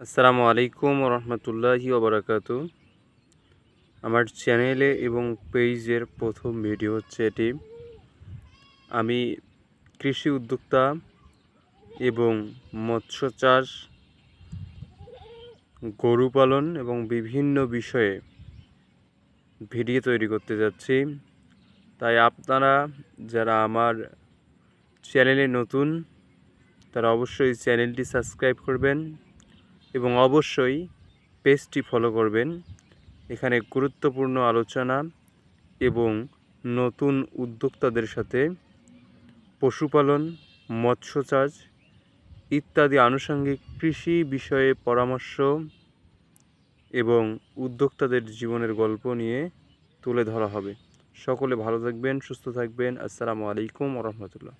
আসসালামু আলাইকুম রহমতুল্লাহি ওবরাকাতু। আমার চ্যানেলে এবং পেজের প্রথম ভিডিও হচ্ছে এটি। আমি কৃষি উদ্যোক্তা এবং মৎস্য চাষ, গরু পালন এবং বিভিন্ন বিষয়ে ভিডিও তৈরি করতে যাচ্ছি। তাই আপনারা যারা আমার চ্যানেলে নতুন তারা অবশ্যই চ্যানেলটি সাবস্ক্রাইব করবেন এবং অবশ্যই পেজটি ফলো করবেন। এখানে গুরুত্বপূর্ণ আলোচনা এবং নতুন উদ্যোক্তাদের সাথে পশুপালন, মৎস্য চাষ ইত্যাদি আনুষঙ্গিক কৃষি বিষয়ে পরামর্শ এবং উদ্যোক্তাদের জীবনের গল্প নিয়ে তুলে ধরা হবে। সকলে ভালো থাকবেন, সুস্থ থাকবেন। আসসালামু আলাইকুম ওয়া রাহমাতুল্লাহ।